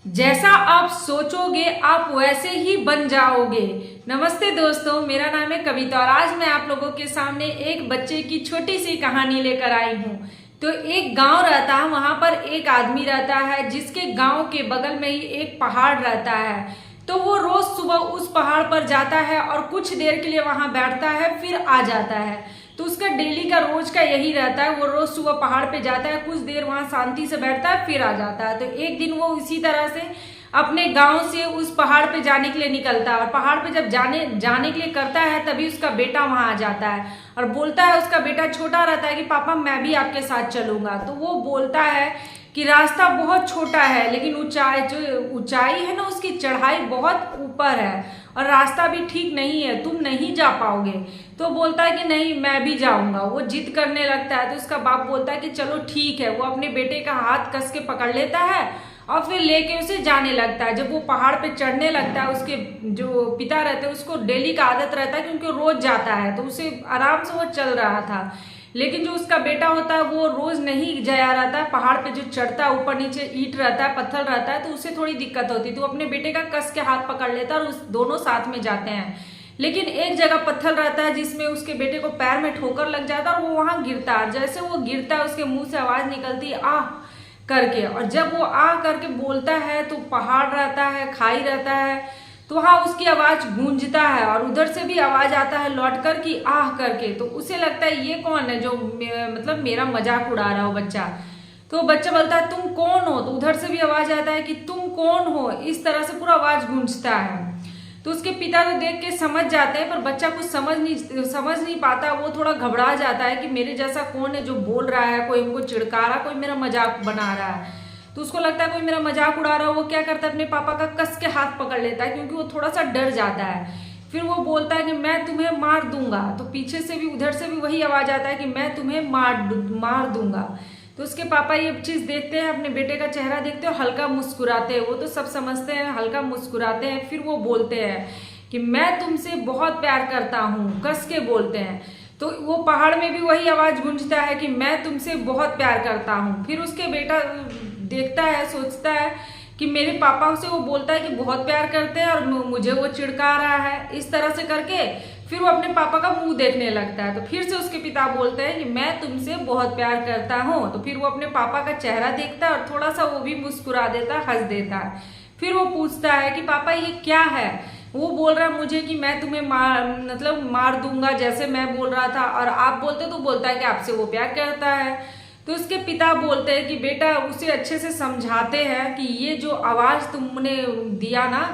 जैसा आप सोचोगे आप वैसे ही बन जाओगे। नमस्ते दोस्तों, मेरा नाम है कविता और आज मैं आप लोगों के सामने एक बच्चे की छोटी सी कहानी लेकर आई हूँ। तो एक गांव रहता है, वहां पर एक आदमी रहता है जिसके गांव के बगल में ही एक पहाड़ रहता है। तो वो रोज सुबह उस पहाड़ पर जाता है और कुछ देर के लिए वहां बैठता है, फिर आ जाता है। तो उसका डेली का रोज का यही रहता है, वो रोज सुबह पहाड़ पे जाता है, कुछ देर वहां शांति से बैठता है, फिर आ जाता है। तो एक दिन वो इसी तरह से अपने गांव से उस पहाड़ पे जाने के लिए निकलता है और पहाड़ पे जब जाने के लिए करता है तभी उसका बेटा वहां आ जाता है और बोलता है, उसका बेटा छोटा रहता है कि पापा मैं भी आपके साथ चलूंगा। तो वो बोलता है कि रास्ता बहुत छोटा है लेकिन ऊंचाई है ना, उसकी चढ़ाई बहुत ऊपर है और रास्ता भी ठीक नहीं है, तुम नहीं जा पाओगे। तो बोलता है कि नहीं मैं भी जाऊंगा। वो जिद करने लगता है तो उसका बाप बोलता है कि चलो ठीक है। वो अपने बेटे का हाथ कस के पकड़ लेता है और फिर लेके उसे जाने लगता है। जब वो पहाड़ पे चढ़ने लगता है, उसके जो पिता रहते हैं उसको डेली का आदत रहता है क्योंकि रोज जाता है तो उसे आराम से वो चल रहा था। लेकिन जो उसका बेटा होता है वो रोज नहीं जाया रहता है, पहाड़ पे जो चढ़ता है ऊपर नीचे ईंट रहता है, पत्थर रहता है, तो उसे थोड़ी दिक्कत होती है। तो अपने बेटे का कस के हाथ पकड़ लेता है और उस दोनों साथ में जाते हैं। लेकिन एक जगह पत्थर रहता है जिसमें उसके बेटे को पैर में ठोकर लग जाता है और वो वहां गिरता है। जैसे वो गिरता है उसके मुंह से आवाज निकलती है आह करके, और जब वो आह करके बोलता है तो पहाड़ रहता है, खाई रहता है, तो वहां उसकी आवाज गूंजता है और उधर से भी आवाज आता है लौट कर की आह करके। तो उसे लगता है ये कौन है जो मतलब मेरा मजाक उड़ा रहा हो बच्चा। तो बच्चा बोलता है तुम कौन हो, तो उधर से भी आवाज आता है कि तुम कौन हो। इस तरह से पूरा आवाज गूंजता है। तो उसके पिता तो देख के समझ जाते हैं पर बच्चा कुछ समझ नहीं पाता। वो थोड़ा घबरा जाता है कि मेरे जैसा कौन है जो बोल रहा है, कोई हमको चिढ़का रहा, कोई मेरा मजाक बना रहा है। तो उसको लगता है कोई मेरा मजाक उड़ा रहा है। वो क्या करता है, अपने पापा का कस के हाथ पकड़ लेता है क्योंकि वो थोड़ा सा डर जाता है। फिर वो बोलता है कि मैं तुम्हें मार दूंगा। तो पीछे से भी उधर से भी वही आवाज आता है कि मैं तुम्हें मार दूंगा। तो उसके पापा ये चीज देखते हैं, अपने बेटे का चेहरा देखते हैं और हल्का मुस्कुराते हैं। वो तो सब समझते हैं, हल्का मुस्कुराते हैं। फिर वो बोलते हैं कि मैं तुमसे बहुत प्यार करता हूँ, कस के बोलते हैं। तो वो पहाड़ में भी वही आवाज गूंजता है कि मैं तुमसे बहुत प्यार करता हूँ। फिर उसके बेटा देखता है, सोचता है कि मेरे पापा से वो बोलता है कि बहुत प्यार करते हैं और मुझे वो चिढ़का रहा है। इस तरह से करके फिर वो अपने पापा का मुंह देखने लगता है। तो फिर से उसके पिता बोलते हैं कि मैं तुमसे बहुत प्यार करता हूँ। तो फिर वो अपने पापा का चेहरा देखता है और थोड़ा सा वो भी मुस्कुरा देता है, हंस देता है। फिर वो पूछता है कि पापा ये क्या है। वो बोल रहा है मुझे कि मैं तुम्हें मार दूंगा जैसे मैं बोल रहा था, और आप बोलते तो बोलता है कि आपसे वो प्यार करता है। तो उसके पिता बोलते हैं कि बेटा, उसे अच्छे से समझाते हैं कि ये जो आवाज तुमने दिया ना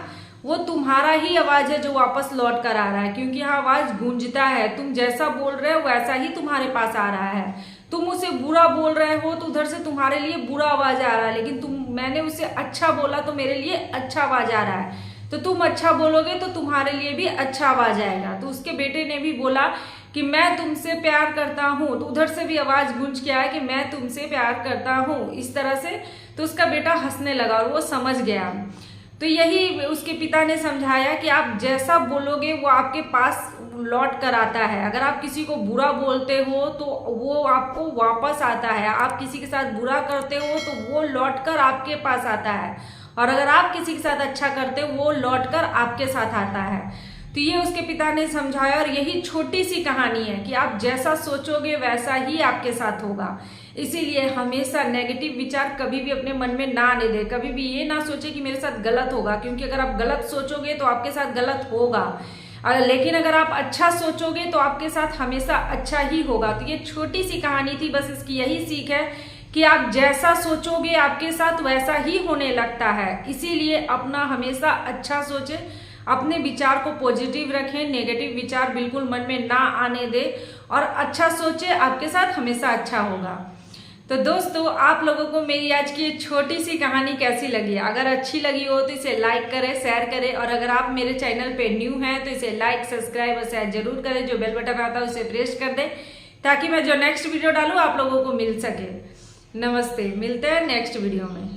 वो तुम्हारा ही आवाज है जो वापस लौट कर आ रहा है, क्योंकि यहाँ आवाज गूंजता है। तुम जैसा बोल रहे हो वैसा ही तुम्हारे पास आ रहा है। तुम उसे बुरा बोल रहे हो तो उधर से तुम्हारे लिए बुरा आवाज आ रहा है, लेकिन मैंने उसे अच्छा बोला तो मेरे लिए अच्छा आवाज आ रहा है। तो तुम अच्छा बोलोगे तो तुम्हारे लिए भी अच्छा आवाज आएगा। तो उसके बेटे ने भी बोला कि मैं तुमसे प्यार करता हूँ। तो उधर से भी आवाज गूंज के आया कि मैं तुमसे प्यार करता हूँ, इस तरह से। तो उसका बेटा हंसने लगा और वो समझ गया। तो यही उसके पिता ने समझाया कि आप जैसा बोलोगे वो आपके पास लौट कर आता है। अगर आप किसी को बुरा बोलते हो तो वो आपको वापस आता है, आप किसी के साथ बुरा करते हो तो वो लौट कर आपके पास आता है, और अगर आप किसी के साथ अच्छा करते हो वो लौट कर आपके साथ आता है। तो ये उसके पिता ने समझाया और यही छोटी सी कहानी है कि आप जैसा सोचोगे वैसा ही आपके साथ होगा। इसीलिए हमेशा नेगेटिव विचार कभी भी अपने मन में ना आने दे। कभी भी ये ना सोचे कि मेरे साथ गलत होगा, क्योंकि अगर आप गलत सोचोगे तो आपके साथ गलत होगा, लेकिन अगर आप अच्छा सोचोगे तो आपके साथ हमेशा अच्छा ही होगा। तो ये छोटी सी कहानी थी, बस इसकी यही सीख है कि आप जैसा सोचोगे आपके साथ वैसा ही होने लगता है। इसीलिए अपना हमेशा अच्छा सोचे, अपने विचार को पॉजिटिव रखें, नेगेटिव विचार बिल्कुल मन में ना आने दे, और अच्छा सोचे, आपके साथ हमेशा अच्छा होगा। तो दोस्तों, आप लोगों को मेरी आज की छोटी सी कहानी कैसी लगी? अगर अच्छी लगी हो तो इसे लाइक करें, शेयर करें, और अगर आप मेरे चैनल पे न्यू हैं तो इसे लाइक, सब्सक्राइब और शेयर जरूर करें। जो बेल बटन आता है उसे प्रेस कर दें ताकि मैं जो नेक्स्ट वीडियो डालूं आप लोगों को मिल सके। नमस्ते, मिलते हैं नेक्स्ट वीडियो में।